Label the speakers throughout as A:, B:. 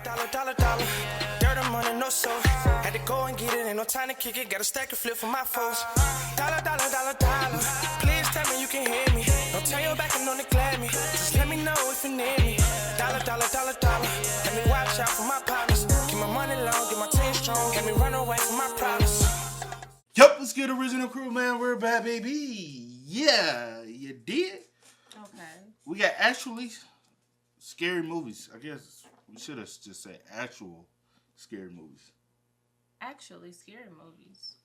A: Dollar. Dirt and money, no soul. Had to go and get it, ain't no time to kick it. Got a stack and flip for my foes. Dollar. Please tell me you can hear me. Don't turn your back and don't neglect me. Just let me know if you need me. Dollar. Let me watch out for my partners. Keep my money long, get my team strong. Let me run away from my problems.
B: Yup, let's get original crew, man. We're back, baby. Yeah, you did.
C: Okay.
B: We got actually scary movies. I guess we should have just said actual scary movies.
C: Actually scary movies.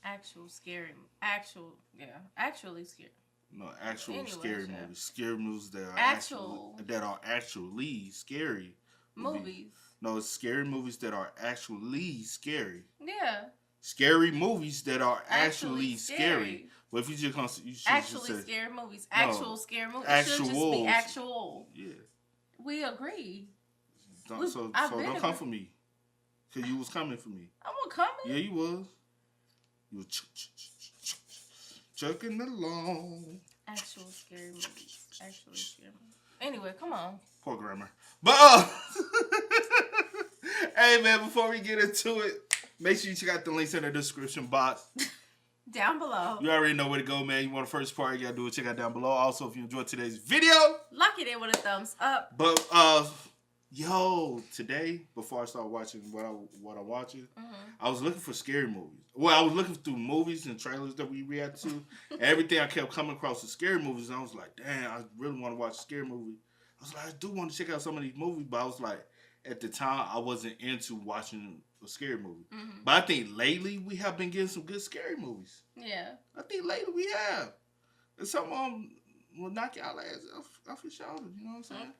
C: Actually scary.
B: No, actual
C: Anyways,
B: scary
C: yeah.
B: movies. Scary movies that are
C: Actual.
B: actually scary
C: Movies.
B: No, it's scary movies that are actually scary.
C: Yeah.
B: Scary movies that are actually scary.
C: scary.
B: Well, if you just you should
C: Actually
B: just say,
C: scary movies.
B: No,
C: Actual scary movies. It should just be actual.
B: Yeah.
C: We agree.
B: So don't come for me. Because you was coming for me.
C: I wasn't coming.
B: Yeah, you was. You was chucking along.
C: Actual scary movies. Actually scary movies. Anyway, come on.
B: Poor grammar. But, hey, man, before we get into it, make sure you check out the links in the description box.
C: Down below.
B: You already know where to go, man. You want the first part, you got to do it. Check out down below. Also, if you enjoyed today's video,
C: lock it in with a thumbs up.
B: But, today, before I start watching what I'm watching, I was looking for scary movies. Well, I was looking through movies and trailers that we react to. And everything I kept coming across was scary movies. And I was like, damn, I really want to watch a scary movie. I was like, I do want to check out some of these movies. But I was like, at the time, I wasn't into watching a scary movie. But I think lately, we have been getting some good scary movies.
C: Yeah.
B: I think lately we have. And some of them will knock y'all ass off your shoulder. You know what I'm saying?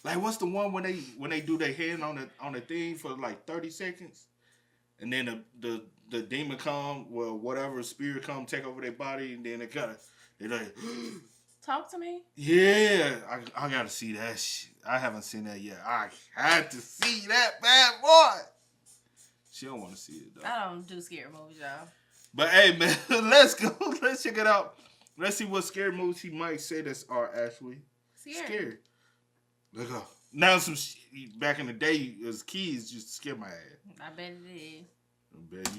B: Like, what's the one when they do their hand on the thing for like 30 seconds, and then the demon come, well, whatever spirit come take over their body, and then they like
C: talk to me.
B: Yeah, I gotta see that shit. I haven't seen that yet. I had to see that bad boy. She don't want to see it though.
C: I don't do scary movies, y'all.
B: But hey, man, let's go. Let's check it out. Let's see what scary movies he might say that are actually scary. Let's go. Now, back in the day, as kids, used to scare my ass.
C: I bet it is.
B: I bet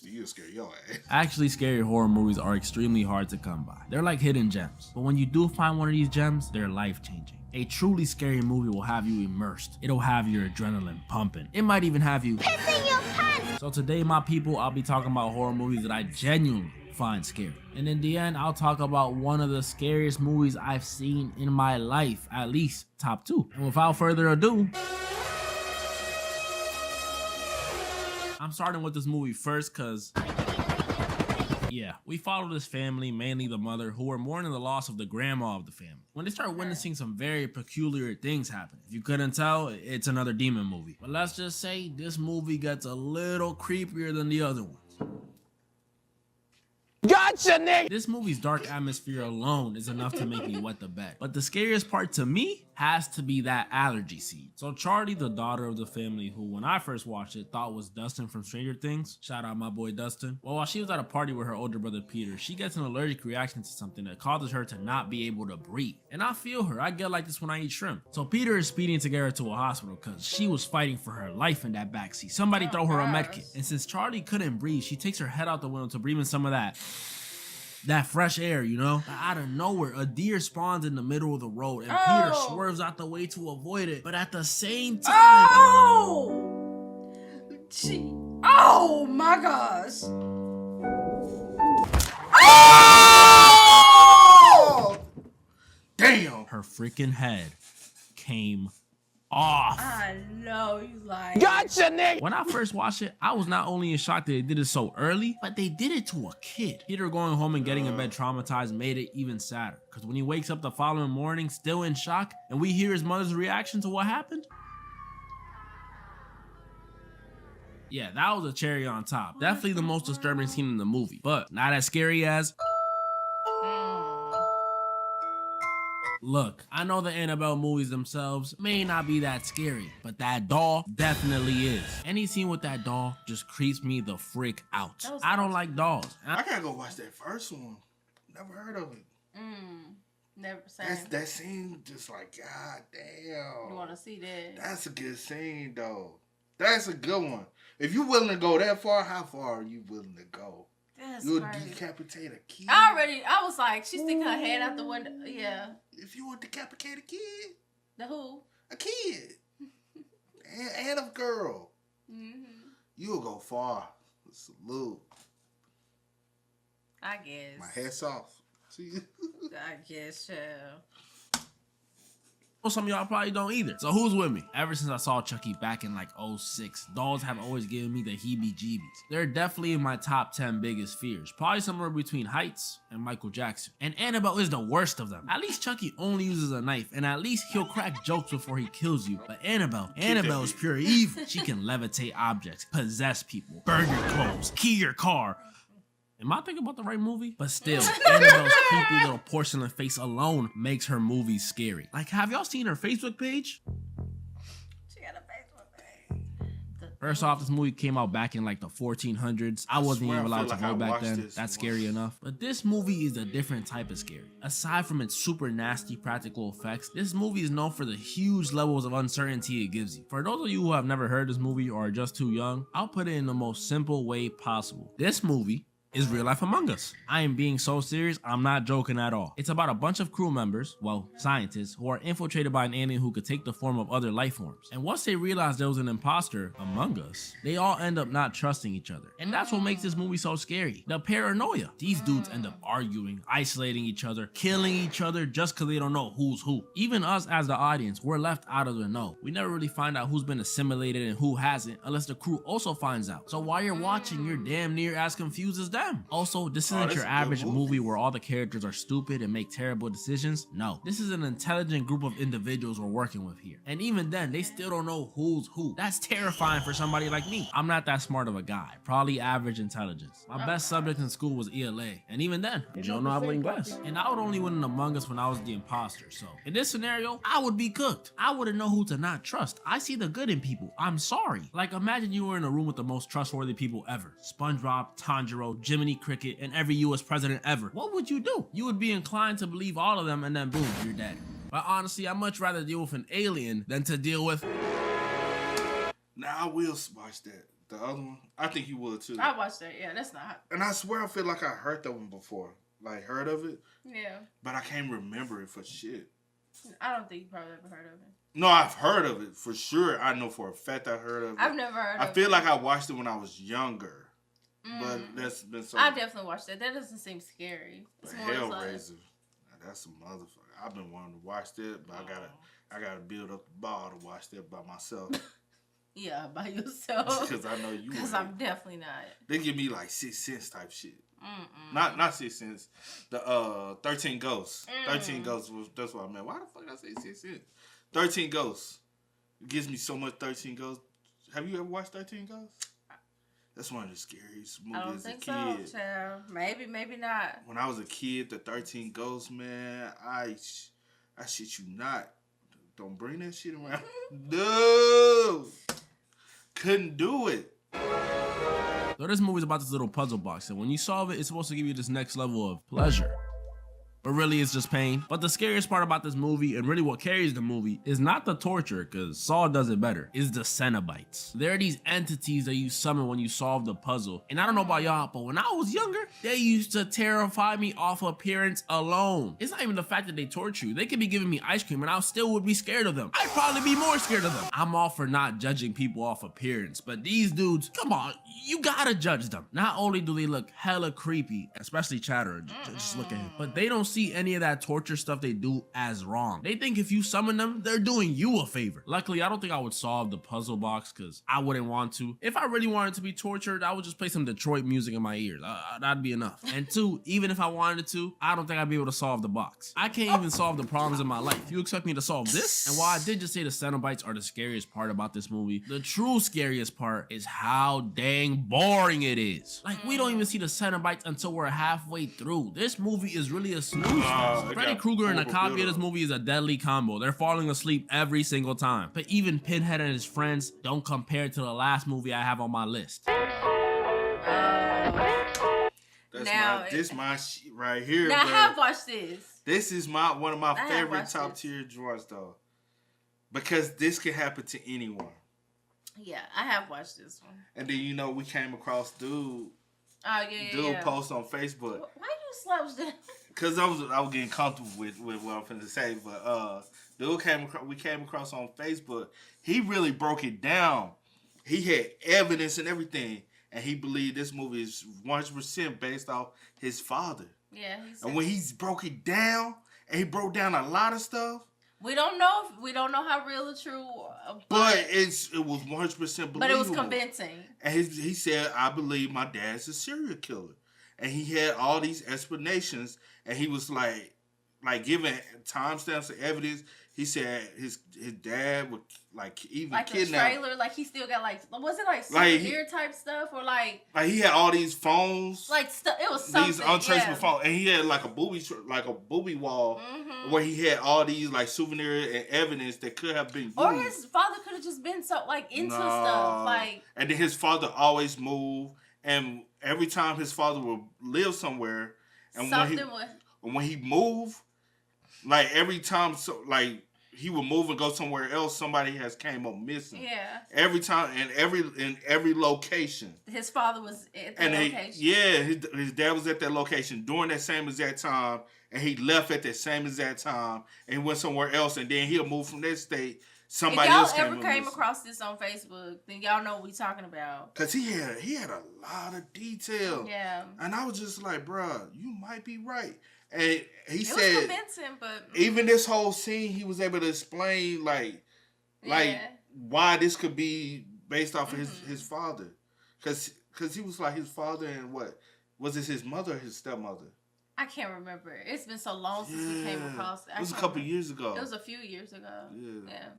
B: you'll scare your ass.
D: Actually, scary horror movies are extremely hard to come by. They're like hidden gems. But when you do find one of these gems, they're life-changing. A truly scary movie will have you immersed. It'll have your adrenaline pumping. It might even have you pissing your pants. So today, my people, I'll be talking about horror movies that I genuinely find scary. And in the end, I'll talk about one of the scariest movies I've seen in my life, at least top 2. And without further ado, I'm starting with this movie first because, yeah, we follow this family, mainly the mother, who are mourning the loss of the grandma of the family. When they start witnessing some very peculiar things happen. If you couldn't tell, it's another demon movie. But let's just say this movie gets a little creepier than the other ones. Gotcha, Nick! This movie's dark atmosphere alone is enough to make me wet the bed. But the scariest part to me has to be that allergy scene. So Charlie, the daughter of the family, who when I first watched it thought was Dustin from Stranger Things, shout out my boy Dustin. Well, while she was at a party with her older brother Peter, she gets an allergic reaction to something that causes her to not be able to breathe. And I feel her, I get like this when I eat shrimp. So Peter is speeding to get her to a hospital because she was fighting for her life in that backseat. Somebody throw her a medkit. And since Charlie couldn't breathe, she takes her head out the window to breathe in some of that fresh air, you know? Out of nowhere, a deer spawns in the middle of the road and Peter swerves out the way to avoid it. But at the same time...
C: Oh my gosh!
B: Oh! Damn!
D: Her freaking head came off.
C: I know you like.
D: Gotcha, Nick! When I first watched it, I was not only in shock that they did it so early, but they did it to a kid. Peter going home and getting in bed traumatized made it even sadder. Because when he wakes up the following morning, still in shock, and we hear his mother's reaction to what happened, yeah, that was a cherry on top. Definitely the most disturbing scene in the movie, but not as scary as... Look, I know the Annabelle movies themselves may not be that scary, but that doll definitely is. Any scene with that doll just creeps me the frick out. I don't like dolls.
B: I gotta go watch that first one. Never heard of it.
C: Never seen.
B: That scene just like, god damn.
C: You want to see that?
B: That's a good scene though. That's a good one. If you're willing to go that far, how far are you willing to go?
C: That's
B: You would
C: crazy.
B: decapitate a kid.
C: I was like, she's sticking her head out the window. Yeah.
B: If you would decapitate a kid,
C: The who?
B: a kid, and a girl, you'll go far. Salute.
C: I guess.
B: My head's off. See?
C: I guess, child.
D: Well, some of y'all probably don't either. So who's with me? Ever since I saw Chucky back in like 06, dolls have always given me the heebie-jeebies. They're definitely in my top 10 biggest fears. Probably somewhere between heights and Michael Jackson. And Annabelle is the worst of them. At least Chucky only uses a knife, and at least he'll crack jokes before he kills you. But Annabelle is pure evil. She can levitate objects, possess people, burn your clothes, key your car. Am I thinking about the right movie? But still, Annabelle's creepy little porcelain face alone makes her movies scary. Like, have y'all seen her Facebook page?
C: She got a Facebook page.
D: First off, this movie came out back in like the 1400s. I wasn't even allowed to go back then. That's scary enough. But this movie is a different type of scary. Aside from its super nasty practical effects, this movie is known for the huge levels of uncertainty it gives you. For those of you who have never heard this movie or are just too young, I'll put it in the most simple way possible. This movie is real life Among Us. I am being so serious, I'm not joking at all. It's about a bunch of crew members, well, scientists, who are infiltrated by an alien who could take the form of other life forms. And once they realize there was an imposter among us, they all end up not trusting each other. And that's what makes this movie so scary. The paranoia. These dudes end up arguing, isolating each other, killing each other just because they don't know who's who. Even us as the audience, we're left out of the know. We never really find out who's been assimilated and who hasn't, unless the crew also finds out. So while you're watching, you're damn near as confused as them. Also, this isn't your average movie where all the characters are stupid and make terrible decisions. No, this is an intelligent group of individuals we're working with here. And even then, they still don't know who's who. That's terrifying for somebody like me. I'm not that smart of a guy. Probably average intelligence. My best subject in school was ELA. And even then, yo no hablo inglés. And I would only win an Among Us when I was the imposter. So in this scenario, I would be cooked. I wouldn't know who to not trust. I see the good in people. I'm sorry. Like, imagine you were in a room with the most trustworthy people ever. SpongeBob, Tanjiro, Jiminy Cricket, and every US president ever. What would you do? You would be inclined to believe all of them, and then boom, you're dead. But honestly, I'd much rather deal with an alien than to deal with...
B: Now I will watch that. The other one, I think you would too.
C: I watched that. Yeah, that's not.
B: And I swear I feel like I heard that one before. Like, heard of it.
C: Yeah.
B: But I can't remember it for shit.
C: I don't think you probably ever heard of it.
B: No, I've heard of it for sure. I know for a fact I heard of it.
C: I've never heard of it.
B: I feel like I watched it when I was younger. But that's been so.
C: I definitely watched that. That doesn't seem scary. It's more
B: Hellraiser. That's a motherfucker. I've been wanting to watch that, but I gotta build up the ball to watch that by myself.
C: Yeah, by yourself.
B: Because I know you.
C: Because I'm definitely not.
B: They give me like 6 Cents type shit. Not 6 Cents. The 13 Ghosts. 13 Ghosts. That's what I meant. Why the fuck did I say 6 Cents? 13 Ghosts. It gives me so much 13 Ghosts. Have you ever watched 13 Ghosts? That's one of the scariest movies as a kid.
C: I don't think so, child. Maybe not.
B: When I was a kid, the 13 Ghosts, man, I shit you not. Don't bring that shit around. No! Couldn't do it.
D: So this movie's about this little puzzle box, and when you solve it, it's supposed to give you this next level of pleasure. But really, it's just pain. But the scariest part about this movie, and really what carries the movie, is not the torture, because Saw does it better, is the Cenobites. There are these entities that you summon when you solve the puzzle. And I don't know about y'all, but when I was younger, they used to terrify me off appearance alone. It's not even the fact that they torture you. They could be giving me ice cream, and I still would be scared of them. I'd probably be more scared of them. I'm all for not judging people off appearance, but these dudes, come on, you gotta judge them. Not only do they look hella creepy, especially Chatterer, just look at him, but they don't see any of that torture stuff they do as wrong. They think if you summon them, they're doing you a favor. Luckily, I don't think I would solve the puzzle box because I wouldn't want to. If I really wanted to be tortured, I would just play some Detroit music in my ears. That'd be enough. And two, even if I wanted to, I don't think I'd be able to solve the box. I can't even solve the problems in my life. You expect me to solve this? And while I did just say the Cenobites are the scariest part about this movie, the true scariest part is how dang boring it is. Like, we don't even see the Cenobites until we're halfway through. This movie is really a snooze. Freddy Krueger and a copy of this movie is a deadly combo. They're falling asleep every single time. But even Pinhead and his friends don't compare to the last movie I have on my list.
B: That's my shit right here.
C: Now,
B: bro.
C: I have watched this.
B: This is one of my
C: I have
B: favorite
C: watched
B: top
C: this.
B: tier drawers though, because this can happen to anyone.
C: Yeah, I have watched this one.
B: And then we came across dude
C: Yeah.
B: post on Facebook.
C: Why you slouch down?
B: Cause I was getting comfortable with what I'm finna say, but we came across on Facebook. He really broke it down. He had evidence and everything, and he believed this movie is 100% based off his father.
C: Yeah,
B: And when he broke it down, and he broke down a lot of stuff.
C: We don't know how real or true,
B: but it was 100% believable.
C: But it was convincing.
B: And he said, "I believe my dad's a serial killer," and he had all these explanations, and he was like giving timestamps of evidence. He said his dad would even kidnap.
C: The trailer, he still got was it souvenir type stuff or
B: like he had all these phones,
C: it was something,
B: these untraceable phones, and he had a booby wall where he had all these souvenir and evidence that could have been used.
C: Or his father could have just been so into stuff
B: and then his father always moved, and every time his father would live somewhere, and when he moved. Every time, he would move and go somewhere else, somebody has came up missing.
C: Yeah.
B: Every time, in every location.
C: His father was at that location.
B: His dad was at that location during that same exact time, and he left at that same exact time, and he went somewhere else, and then he'll move from that state. Somebody else
C: If y'all ever came across this on Facebook, then y'all know what we're talking about.
B: Cause he had a lot of detail.
C: Yeah. And
B: I was just like, bruh, you might be right. And he said,
C: it was convincing, but
B: even this whole scene, he was able to explain why this could be based off of his father, because he was his father, and what was it, his mother or his stepmother?
C: I can't remember. It's been so long since we came across it.
B: It was a couple years ago.
C: It was a few years ago. Yeah.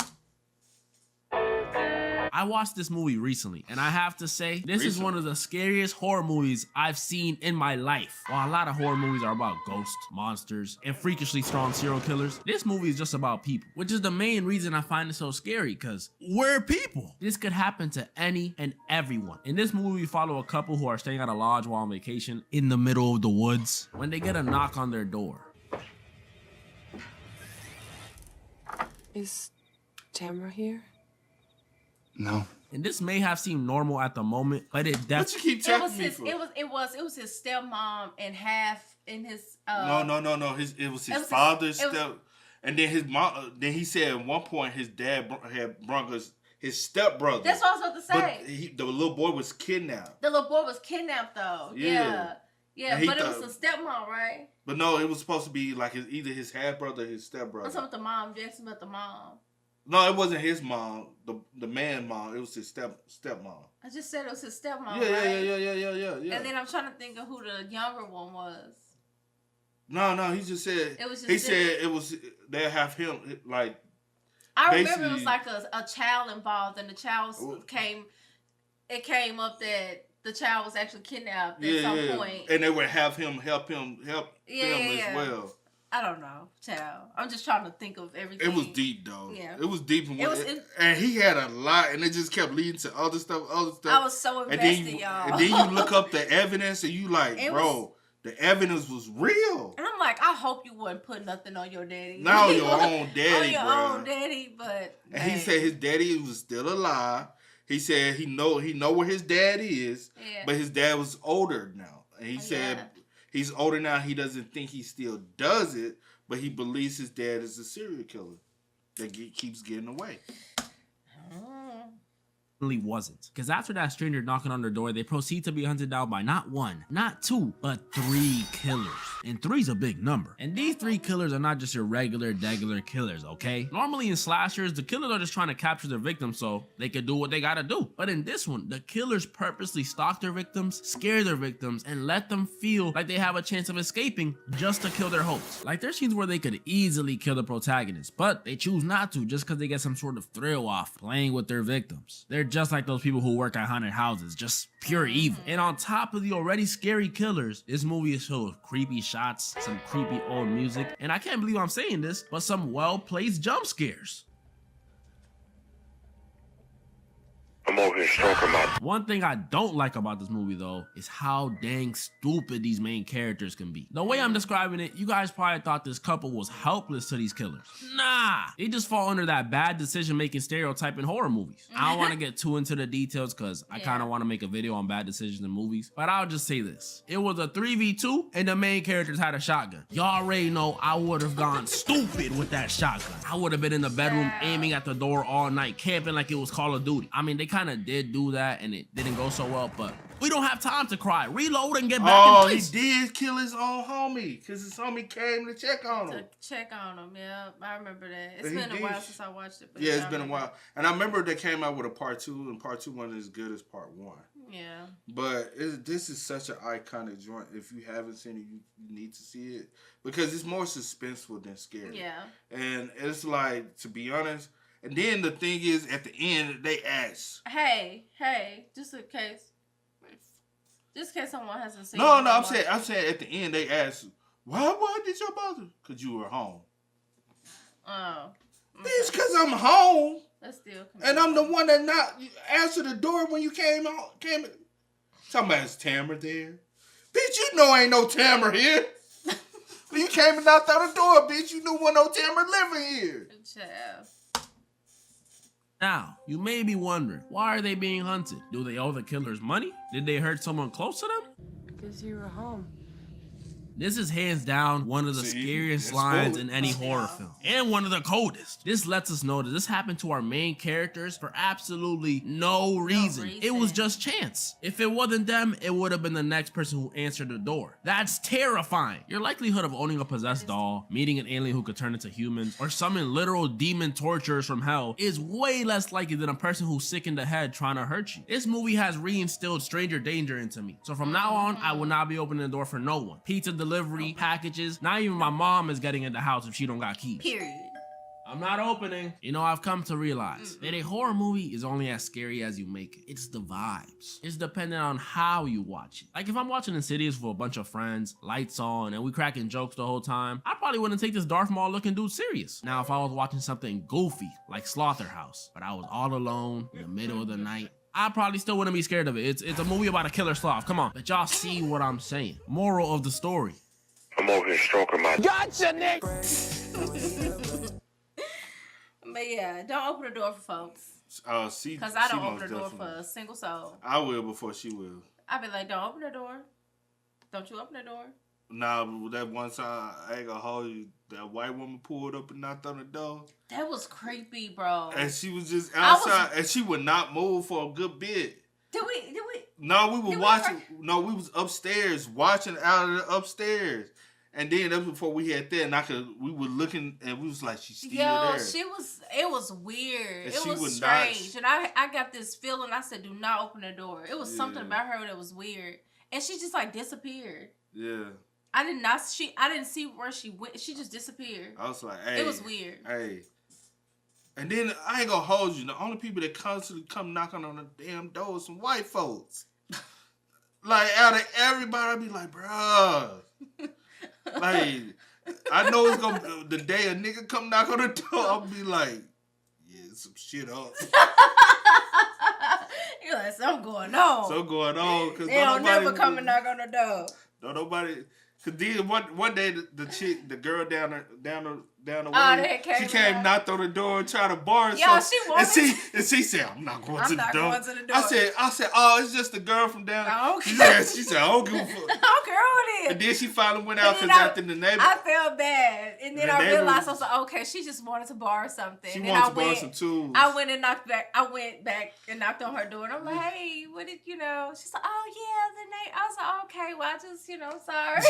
D: I watched this movie recently, and I have to say, this is one of the scariest horror movies I've seen in my life. While a lot of horror movies are about ghosts, monsters, and freakishly strong serial killers, this movie is just about people, which is the main reason I find it so scary, because we're people. This could happen to any and everyone. In this movie, we follow a couple who are staying at a lodge while on vacation in the middle of the woods when they get a knock on their door.
E: Is Tamara here?
B: No.
D: And this may have seemed normal at the moment, but it definitely.
B: What you keep telling me for?
C: It was his stepmom and half in his.
B: No. It was his father's step, and then his mom. Then he said at one point his dad had brought his stepbrother.
C: That's what I was about to say.
B: But the little boy was kidnapped.
C: The little boy was kidnapped though. Yeah. But it was a stepmom, right?
B: But no, it was supposed to be either his half brother or his stepbrother.
C: I'm talking about the mom. Jackson about the mom.
B: No, it wasn't his mom, the man mom. It was his stepmom.
C: I just said it was his stepmom,
B: right?
C: Yeah. And then I'm trying to think of who the younger one was.
B: No, he just said it was they have him
C: I remember it was a child involved, and the child came up that the child was actually kidnapped at some point,
B: and they would have him help them as well.
C: I don't know, child. I'm just trying to think of everything.
B: It was deep, though.
C: Yeah.
B: It was deep. And he had a lot, and it just kept leading to other stuff.
C: I was so invested, y'all.
B: And then you look up the evidence, and you the evidence was real.
C: And I'm like, I hope you wouldn't put nothing on your daddy.
B: Not on your own daddy,
C: on your own daddy, but...
B: And he said his daddy was still alive. He said he know where his dad is, but his dad was older now. And he said... He's older now. He doesn't think he still does it, but he believes his dad is a serial killer that keeps getting away.
D: Really wasn't, because after that stranger knocking on their door, they proceed to be hunted down by not one, not two, but 3 killers. And 3's a big number. And these 3 killers are not just your regular killers, okay? Normally in slashers, the killers are just trying to capture their victims so they can do what they gotta do. But in this one, the killers purposely stalk their victims, scare their victims, and let them feel like they have a chance of escaping just to kill their hopes. There's scenes where they could easily kill the protagonist, but they choose not to just because they get some sort of thrill off playing with their victims. They're just like those people who work at haunted houses, just pure evil. And on top of the already scary killers, this movie is filled with creepy shots, some creepy old music, and I can't believe I'm saying this, but some well-placed jump scares.
F: I'm over
E: over here stroking my...
D: One thing I don't like about this movie, though, is how dang stupid these main characters can be. The way I'm describing it, you guys probably thought this couple was helpless to these killers. Nah, they just fall under that bad decision-making stereotype in horror movies. I don't want to get too into the details because I kind of want to make a video on bad decisions in movies, but I'll just say this. It was a 3v2 and the main characters had a shotgun. Y'all already know I would have gone stupid with that shotgun. I would have been in the bedroom aiming at the door all night, camping like it was Call of Duty. I mean, they kind of did do that and it didn't go so well, but we don't have time to cry. Reload and get back in place.
B: He did kill his own homie because his homie came to check on him.
C: Yeah, I remember that. It's been a while since I watched it. But
B: yeah, it's been a while. And I remember they came out with a part 2, and part 2 wasn't as good as part 1.
C: Yeah.
B: But this is such an iconic joint. If you haven't seen it, you need to see it because it's more suspenseful than scary.
C: Yeah. And
B: it's like, to be honest, and then the thing is, at the end, they ask,
C: Hey, just in case someone hasn't seen.
B: No, I'm saying at the end they ask, why did your mother? Because you were home.
C: Oh. Okay.
B: Bitch, because I'm home.
C: That's still.
B: And I'm the one that not answered the door when you came out. Talking about is Tamara there? Bitch, you know ain't no Tamara here. When you came and knocked on the door, bitch, you knew wasn't no Tamara living here.
C: Child.
D: Now, you may be wondering, why are they being hunted? Do they owe the killers money? Did they hurt someone close to them?
F: Because you were home.
D: This is hands down one of the scariest lines in any horror film, and one of the coldest. This lets us know that this happened to our main characters for absolutely no reason. It was just chance. If it wasn't them, it would have been the next person who answered the door. That's terrifying. Your likelihood of owning a possessed doll, meeting an alien who could turn into humans, or summon literal demon torturers from hell is way less likely than a person who's sick in the head trying to hurt you. This movie has reinstilled stranger danger into me. So from now on, I will not be opening the door for no one. Pizza delivery, packages, not even my mom is getting in the house if she don't got keys.
C: Period.
D: I'm not opening. You know, I've come to realize that a horror movie is only as scary as you make it. It's the vibes. It's dependent on how you watch it. Like if I'm watching Insidious with a bunch of friends, lights on, and we cracking jokes the whole time, I probably wouldn't take this Darth Maul looking dude serious. Now, if I was watching something goofy like Slaughterhouse, but I was all alone in the middle of the night, I probably still wouldn't be scared of it. It's a movie about a killer sloth. Come on. But y'all see what I'm saying. Moral of the story.
E: I'm over here stroking my...
F: Gotcha, Nick!
C: But yeah, don't open the door for folks. Because I don't open the door for a single soul.
B: I will before she will.
C: I'll be like, don't open the door. Don't you open the door.
B: Nah, but that one time, I ain't gonna hold you, that white woman pulled up and knocked on the door.
C: That was creepy, bro.
B: And she was just outside, and she would not move for a good bit.
C: Did we?
B: No, we were watching. No, we was upstairs, watching out of the upstairs. And then that was before we had that, and we were looking, and we was like, she's still there.
C: It was weird.
B: And
C: it was strange. And I got this feeling, I said, do not open the door. It was something about her that was weird. And she just like disappeared.
B: Yeah.
C: I didn't see where she went. She just disappeared.
B: I was like, hey.
C: It was weird.
B: Hey. And then I ain't gonna hold you. The only people that constantly come knocking on the damn door is some white folks. Like out of everybody, I'd be like, bruh. Like, I know it's gonna be the day a nigga come knock on the door, I'll be like, yeah, some shit up.
C: You're like, something going on.
B: Something going on. Cause
C: they don't never come and knock on the door.
B: No, nobody. Cause then one day the girl down the way, she came, knocked on the door, and tried to bar herself.
C: Yeah, she wanted.
B: And she said, "I'm not going to the door."
C: Going to the door.
B: I said, "Oh, it's just the girl from down."
C: Okay.
B: She said, "I don't give a fuck."
C: I don't care who it is.
B: And then she finally went out because after the neighbor,
C: I felt bad, and then I realized I was like, "Okay, she just wanted to borrow something."
B: She
C: and
B: wanted to borrow some tools.
C: I went back and knocked on her door, and I'm like, "Hey, what did you know?" She's like, "Oh yeah, the name." I was like, "Okay, well, I just sorry."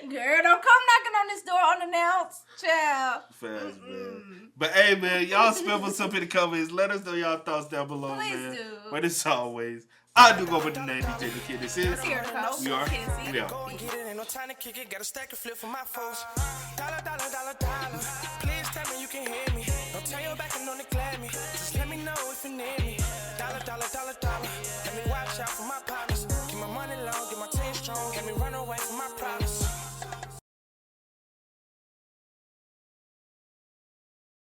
C: Girl, don't come knocking on this door unannounced, child.
B: Fast, man. But hey, man, y'all spell us up in the comments. Let us know y'all thoughts down below,
C: Please
B: man.
C: do.
B: But as always, I do go with the name DJ the Kid. This is.
C: Here it goes.
B: We are. We are.
A: Go and get it, ain't no time to kick it. Got a stack of flip for my folks. Dollar, dollar, dollar, dollar. Please tell me you can hear me. Don't turn your back and don't neglect me. Just let me know if you need me. Dollar, dollar, dollar, dollar.